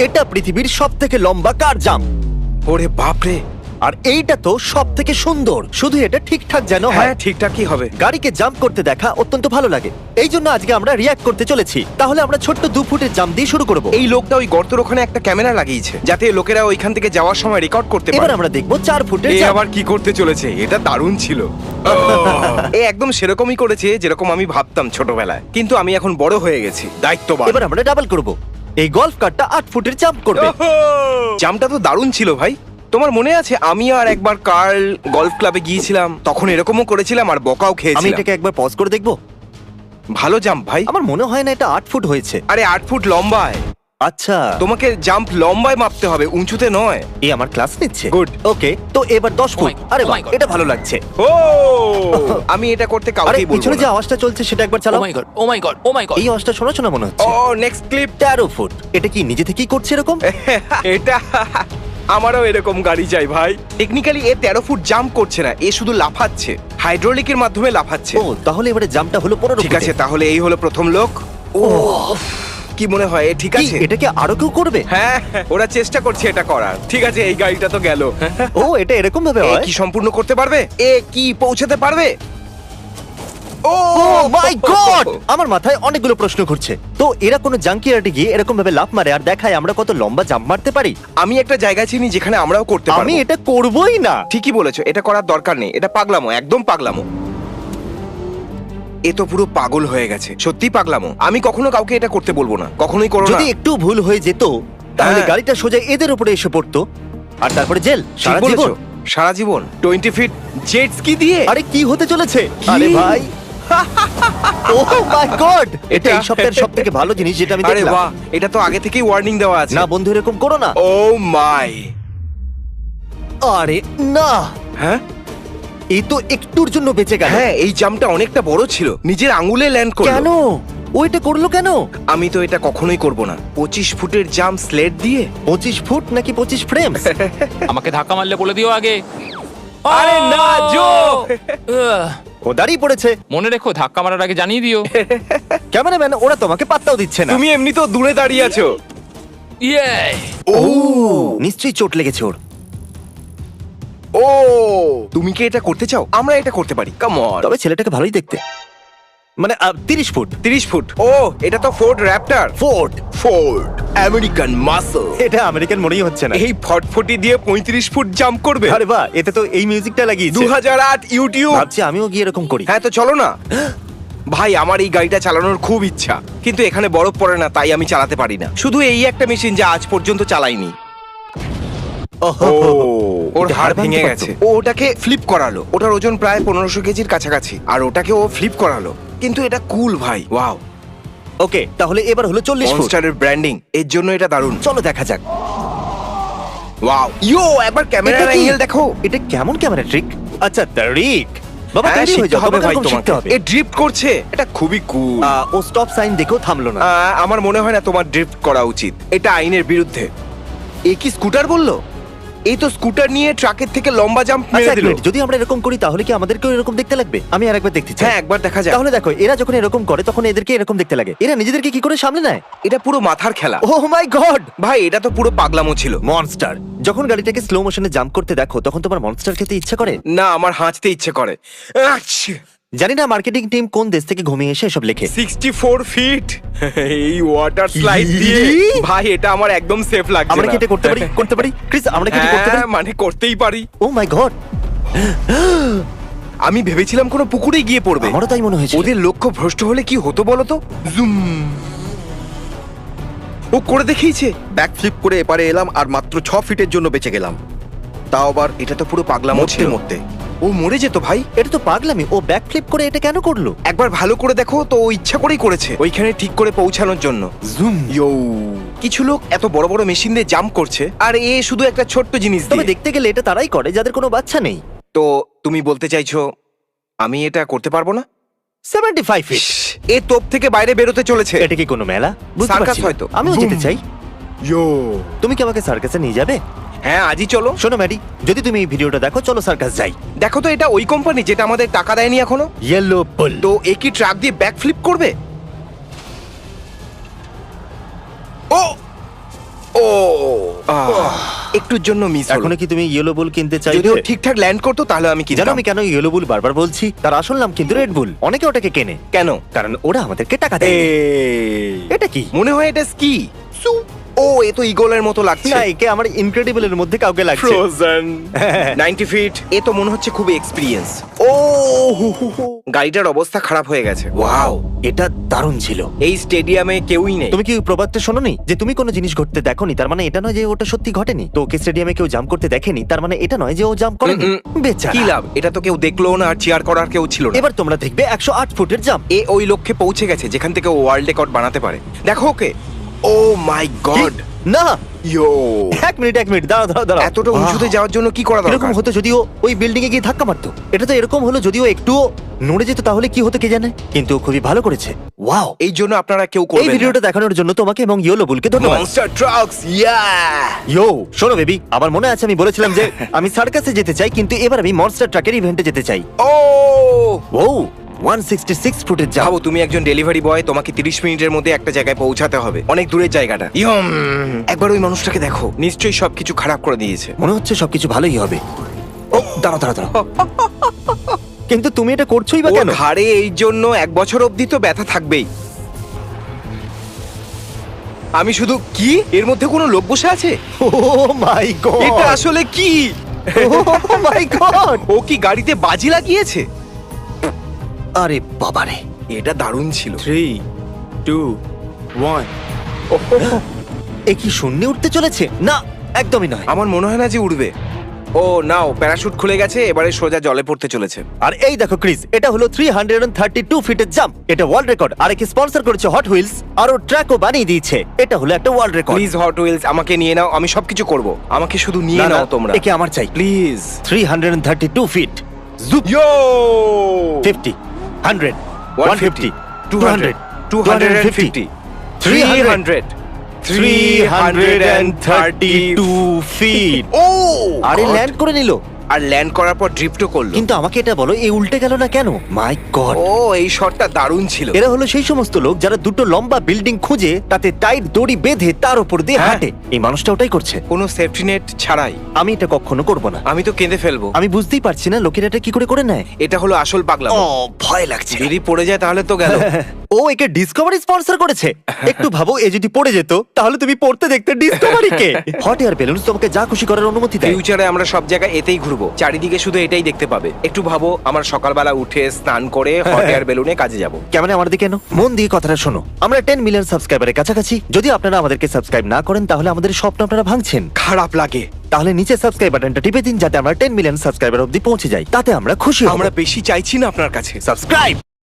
এটা পৃথিবীর সবথেকে লম্বা কার জাম্প, ওরে বাপরে। আর এইটা তো সবথেকে সুন্দর। শুধু এটা ঠিকঠাক যেন হয়। হ্যাঁ ঠিকঠাকই হবে। গাড়িকে জাম্প করতে দেখা অত্যন্ত ভালো লাগে, এই জন্য আজকে আমরা রিয়াক্ট করতে চলেছি। তাহলে আমরা ছোট্ট 2 ফুটের জাম্প দিয়ে শুরু করব। এই লোকটা ওই গর্তের ওখানে একটা ক্যামেরা লাগিয়েছে যাতে লোকেরা ওইখান থেকে যাওয়ার সময় রেকর্ড করতে এবার পারে। আমরা দেখব 4 ফুটের এ জাম্প। আবার কি করতে চলেছে? এটা দারুণ ছিল। এ একদম সেরকমই করেছে যেরকম আমি ভাবতাম ছোটবেলায়, কিন্তু আমি এখন বড় হয়ে গেছি, দায়িত্ববান। এবার আমরা ডাবল করব। এই গলফ কারটা 8 ফুটের জাম্প করবে। জাম্পটা তো দারুণ ছিল ভাই। তোমার মনে আছে আমি আর একবার কার্ল গলফ ক্লাবে গিয়েছিলাম, তখন এরকমও করেছিলাম আর বকাও আমি খেয়েছিলাম। এটাকে একবার পজ করে দেখব। ভালো জাম্প ভাই। আমার মনে হয় না এটা 8 ফুট হয়েছে। আরে 8 ফুট লম্বায়। আচ্ছা, তোমাকে জাম্প লম্বায় মাপতে হবে, উঁচুতে নয়। এই আমার ক্লাস নিচ্ছে। Good. ওকে, তো এবার 10 ফুট। God, আরে oh বাহ, my God. এটা ভালো লাগছে। ও আমি এটা করতে আরে কাউকেই বলবো পিছনে যে না। আওয়াজটা চলছে সেটা একবার ও চালাও। মাই গড, ও মাই গড, ও মাই গড। এই আওয়াজটা শোনা শোনা মনে হচ্ছে। ও নেক্সট ক্লিপ। 13 ফুট। এটা কি নিজে থেকেই করছে এরকম? এটা আমারও এরকম গাড়ি চাই ভাই। টেকনিক্যালি এ 13 ফুট জাম্প করছে না, এ শুধু লাফাচ্ছে, হাইড্রোলিকের মাধ্যমে লাফাচ্ছে। ও, তাহলে এবারে জাম্পটা হলো 15 ঠিক আছে, তাহলে এই হলো প্রথম লোক। ও কি মনে হয় এ ঠিক আছে? এটা কি আরো কেউ করবে? হ্যাঁ ওরা চেষ্টা করছে এটা করার। ঠিক আছে, এই গাড়িটা তো গেল। ও, এটা এরকম ভাবে এ হয়? কি সম্পূর্ণ করতে পারবে? এ কি পৌঁছাতে পারবে? ও ও মাই গড! আমার মাথায় অনেকগুলো প্রশ্ন ঘুরছে। তো এরা কোনো জাঙ্কিয়ার্ডে গিয়ে এরকম ভাবে লাফ মারে আর দেখায় আমরা কত লম্বা জাম্প মারতে পারি? আমি একটা জায়গা চিনি যেখানে আমরাও করতে আমি পারবো। এটা করবই না। ঠিকই বলেছো, এটা করার দরকার নেই। এটা পাগলামো, একদম পাগলামো। এ তো পুরো পাগল হয়ে গেছে, সত্যি পাগলামো। আমি কখনো কাউকে এটা করতে বলবো না, কখনোই করো না। যদি একটু ভুল হয়ে যেত তাহলে হ্যাঁ। গাড়িটা সোজা এদের উপরে এসে পড়তো আর তারপরে জেল ঠিক সারা বলেছো, জীবন। সারা জীবন 20 ফিট জেট স্কি দিয়ে। আরে কি হতে চলেছে? কি? আরে ভাই, ও মাই গড! এটা এটা- এই সপ্তাহের সবথেকে ভালো জিনিস যেটা আমি আরে দেখলাম। বাহ, এটা তো আগে থেকেই ওয়ার্নিং দেওয়া আছে। না বন্ধু, এরকম করো না। ও মাই। আরে না, হ্যাঁ এই তো একটুর জন্য বেঁচে গেল। হ্যাঁ, এই জাম্পটা অনেকটা বড় ছিল, নিজের আঙুলে ল্যান্ড করলো। কেন ও এটা করলো কেন? আমি তো এটা কখনোই করব না। 25 ফুটের জাম্প স্লেড দিয়ে। 25 ফুট নাকি 25 ফ্রেম? আমাকে ধাক্কা মারলে বলে দিও আগে। আরে না, জো। ও দাঁড়িয়ে পড়েছে। মনে রেখো, ধাক্কা মারার আগে জানিয়ে দিও। ক্যামেরাম্যান, ওরা তোমাকে পাত্তাও দিচ্ছে না। তুমি এমনিতেও দূরে দাঁড়িয়ে আছো। ইয়ে! ও নিশ্চয়ই চোট লেগেছে ওর। ও তুমি কি এটা করতে চাও? আমরা এটা করতে পারি, কাম অন। তবে ছেলেটাকে ভালোই দেখতে। মানে 30 ফুট। 30 ফুট। ও এটা তো Ford Raptor. Ford. Ford American muscle. এটা আমেরিকান মনেই হচ্ছে না। এই ফটফটি দিয়ে 35 ফুট জাম্প করবে। আরে বাহ, এতে তো এই মিউজিকটা লাগিয়েছে। 2008 ইউটিউব। ভাবছি আমিও গিয়ে এরকম করি। হ্যাঁ তো চলো না। ভাই আমার এই গাড়িটা চালানোর খুব ইচ্ছা, কিন্তু এখানে বরফ পড়ে না, তাই আমি চালাতে পারি না। শুধু এই একটা মেশিন যা আজ পর্যন্ত চালাইনি। ওহো, ওর এটা হাড় ভাঙতে ভেঙে পারতো। গেছে। ও ওটাকে ফ্লিপ করালো। ওটার ওজন প্রায় 1500 কেজির কাছাকাছি, আর ওটাকে ও ফ্লিপ করালো। কিন্তু এটা কুল ভাই, ওয়াও। ওকে, তাহলে এবার হলো 40 ফুট। মনস্টারের ব্র্যান্ডিং, এর জন্য এটা দারুণ। চলো দেখা যাক। ওয়াও, ইয়ো একবার ক্যামেরার এটা কি? অ্যাঙ্গেল দেখো। এটা কেমন ক্যামেরা ট্রিক? আচ্ছা, ট্রিক। বাবা হ্যাঁ, তৈরি হয়ে শিখতে যাও, হবে তোমাকে ভাই এরকম শিখতে তোমাকে। হবে। এ ড্রিফট করছে, এটা খুবই কুল। ও স্টপ সাইন দেখেও থামলো না। আমার মনে হয় না তোমার ড্রিফট করা উচিত, এটা আইনের বিরুদ্ধে। এ কি স্কুটার বললো? এই তো স্কুটার নিয়ে ট্রাকের থেকে লম্বা জাম্প আচ্ছা, মেরে এক দিল। মিনিট, যদি আমরা এরকম করি তাহলে কি আমাদেরকেও এরকম দেখতে লাগবে? আমি আরেকবার দেখতে চাই। হ্যাঁ একবার দেখা যাক। তাহলে দেখো, এরা যখন এরকম করে তখন এদেরকে এরকম দেখতে লাগে। এরা নিজেদেরকে কি করে সামলে নেয়? এটা পুরো মাথার খেলা। ওহ মাই গড! ভাই এটা তো পুরো পাগলামো ছিল। মনস্টার। যখন গাড়িটাকে স্লো মোশনে জাম্প করতে দেখো তখন তোমার মনস্টার খেতে ইচ্ছা করে? না, আমার হাঁচতে ইচ্ছে করে। আচ্ছা, জানি না মার্কেটিং টিম কোন দেশ থেকে ঘুমিয়ে এসে এসব লেখে। 64 ফিট এই ওয়াটার স্লাইড দিয়ে। ভাই এটা আমার একদম সেফ লাগছে আমরা না। কি এটা করতে পারি? করতে পারি ক্রিস, আমরা কি এটা করতে পারি? হ্যাঁ, মানে করতেই পারি। ও মাই গড! আমি ভেবেছিলাম কোনো পুকুরে গিয়ে পড়বে। আমারও তাই মনে হয়েছে। ওদের লক্ষ্য ভ্রষ্ট হলে কি হতো বলো তো? জুম। ও করে দেখিয়েছে। ব্যাক ফ্লিপ করে এপারে এলাম আর মাত্র 6 ফিটের জন্য বেঁচে গেলাম, তাও আবার এটা তো পুরো পাগলামো মরতে ছিল। মরতে। ও মরে যেত ভাই। এটা তো পাগলামি। ও ব্যাক ফ্লিপ করে এটা কেন করলো? একবার ভালো করে দেখো তো, ও ইচ্ছা করেই করেছে, ওইখানে ঠিক করে পৌঁছানোর জন্য। জুম। ইয়ো, কিছু লোক এত বড় বড় মেশিন দিয়ে জাম্প করছে, আর এ শুধু একটা ছোট্ট জিনিস তবে দিয়ে। দেখতে গেলে এটা তারাই করে যাদের কোনো বাচ্চা নেই। তো তুমি বলতে চাইছো আমি এটা করতে পারবো না? 75 ফিট। এ তোপ থেকে বাইরে বেরোতে চলেছে। এটা কি কোনো মেলা? বুঝতে সার্কাস পারছি না। হয়তো। আমিও বুম। যেতে চাই। ইয়ো, তুমি কি আমাকে সার্কাসে নিয়ে যাবে? হ্যাঁ আজই চলো। শোনো ম্যাডি, যদি তুমি এই ভিডিওটা দেখো, চলো সার্কাস যাই। দেখো তো, এটা ওই কোম্পানি যেটা আমাদের টাকা দেয়নি এখনো। ইয়েলো বুল। তো এ কি ট্রাক দিয়ে ব্যাক ফ্লিপ করবে? ও ও একটুর জন্য মিস হলো। এখনো কি তুমি ইয়েলো বুল কিনতে যদি চাইবে? ও ঠিকঠাক ল্যান্ড করতো তাহলে আমি জানো কিনতাম। আমি কেন ইয়েলো বুল বারবার বলছি? তার আসল নাম কিন্তু রেড বুল। অনেকে ওটাকে কেনে কেন? কারণ ওরা আমাদেরকে টাকা দেয়। এটা কি? মনে হয় এটা স্কি। ও এ তো ইগলের মতো লাগছে। না, একে আমার ইনক্রেডিবল এর মধ্যে কাউকে লাগছে। Frozen 90 fit. এ তো মনে হচ্ছে খুবই এক্সপেরিয়েন্স। ও গাড়িটার অবস্থা খারাপ হয়ে গেছে। ওয়াও, এটা দারুণ ছিল। এই স্টেডিয়ামে কেউই নেই। তুমি কি প্রবাদটা শোনোনি যে তুমি কোনো জিনিস ঘটতে দেখোনি তার মানে এটা নয় যে ওটা সত্যি ঘটেনি। তো ওকে স্টেডিয়ামে কেউ জাম্প করতে দেখেনি তার মানে এটা নয় যে ও জাম্প করেনি। বেচারা। কি লাভ? এটা তো কেউ দেখলো না আর চিয়ার করার কেউ ছিল না। এবার তোমরা দেখবে 108 ফুটের জাম্প। এ ওই লক্ষ্যে পৌঁছে গেছে যেখান থেকে ও ওয়ার্ল্ড রেকর্ড বানাতে পারে। দেখো ওকে। ও মাই গড। না, ইয়ো, এক মিনিট দাঁড়াও। এতটা উঁচুতে যাওয়ার জন্য কি করা এরকম দরকার? হতো যদিও ওই বিল্ডিং এ গিয়ে ধাক্কা মারতো। এটা তো এরকম হলো যদিও একটু নড়ে যেত তাহলে কি হতো কে জানে। কিন্তু ও খুবই ভালো করেছে। ওয়াও। এই জন্য আপনারা কেউ এই করবেন না। ভিডিওটা দেখানোর জন্য তোমাকে এবং ইয়েলো বুলকে ধন্যবাদ। মনস্টার ট্রাকস, ইয়া। ইয়ো, শোনো বেবি, আমার মনে আছে আমি বলেছিলাম যে আমি সার্কাসে যেতে চাই কিন্তু এবার আমি মনস্টার ট্রাকের ইভেন্টে যেতে চাই। ও ও 166 ফুটের জাম্প। ভাবো তুমি একজন ডেলিভারি বয়, তোমাকে 30 মিনিটের মধ্যে একটা জায়গায় পৌঁছাতে হবে, অনেক দূরের জায়গাটা। একবার ওই মানুষটাকে দেখো, নিশ্চয়ই সবকিছু খারাপ করে দিয়েছে। মনে হচ্ছে সবকিছু ভালোই হবে। ও দাঁড়াও। কিন্তু তুমি এটা করছোই বা ওর কেন? ঘাড়ে এই জন্য 1 বছর অবধি তো ব্যথা থাকবেই। আমি শুধু কি এর মধ্যে কোনো লোক বসে আছে? ও মাই গড, এটা আসলে কি? ও মাই গড। ও কি গাড়িতে বাজি লাগিয়েছে? আরে বাবারে, এটা দারুণ ছিল। 3, 2, 1। এ কি শূন্যে উঠতে চলেছে? না, একদমই নয়। আমার মনে হয় না যে উঠবে। ও নাও, প্যারাশুট খুলে গেছে, এবারে সোজা জলে পড়তে চলেছে। আর এই দেখো ক্রিস, এটা হলো 332 ফিটের জাম্প। এটা ওয়ার্ল্ড রেকর্ড। আর একে স্পন্সর করেছে হট হুইলস, আর ও ট্র্যাকও বানিয়ে দিয়েছে। এটা হলো একটা world record. Please Hot Wheels, আমাকে নিয়ে নাও, আমি সবকিছু করব। আমাকে শুধু নিয়ে নাও তোমরা, একে আমার চাই। প্লিজ। 332 ফিট। জুপ। Yo 50, 100, 150, 200, 250, 300, 332 feet. ও আরে God! ল্যান্ড করে নিল। আর ল্যান্ড করার পর ড্রিফটও করলো। কিন্তু আমাকে এটা বলো, এই উল্টে গেল না কেন? মাই গড। ও এই শটটা দারুণ ছিল। এরা হলো সেই সমস্ত লোক যারা দুটো লম্বা বিল্ডিং খুঁজে তাতে টাইট দড়ি বেঁধে তার উপর দিয়ে হ্যাঁ। হাঁটে। এই মানুষটা ওটাই করছে। কোনো সেফটি নেট ছাড়াই। আমি এটা কখনো করব না। আমি তো কেঁদে ফেলবো। আমি বুঝতেই পারছি না লোকেরা এটা কি করে নেয়। এটা হলো আসল পাগলা। ভয় লাগছে। যদি পড়ে যায় তাহলে তো গেল। ও একে ডিসকভারি স্পন্সর করেছে। একটু ভাবো, এ যদি পড়ে যেত তাহলে তুমি পড়তে দেখতে ডিসকভারিকে। হট এয়ার বেলুন তোমাকে যা খুশি করার অনুমতি দেয়। ফিউচারে আমরা সব জায়গায় এতেই ঘুরবো, চারিদিকে শুধু এটাই দেখতে পাবে। একটু ভাবো, আমার সকালবেলা উঠে স্নান করে হট এয়ার বেলুনে কাজে যাব। ক্যামেরা আমার দিকে এনো, মন দিয়ে কথাটা শোনো। আমরা 10 মিলিয়ন সাবস্ক্রাইবারের কাছাকাছি। যদি আপনারা আমাদেরকে সাবস্ক্রাইব না করেন তাহলে আমাদের স্বপ্ন আপনারা ভাঙছেন। খারাপ লাগে। তাহলে নিচে সাবস্ক্রাইব বাটনটা টিপে দিন যাতে আমরা 10 মিলিয়ন সাবস্ক্রাইবার অবধি পৌঁছে যাই। তাতে আমরা খুশি হব। আমরা বেশি চাইছি না আপনার কাছে। সাবস্ক্রাইব।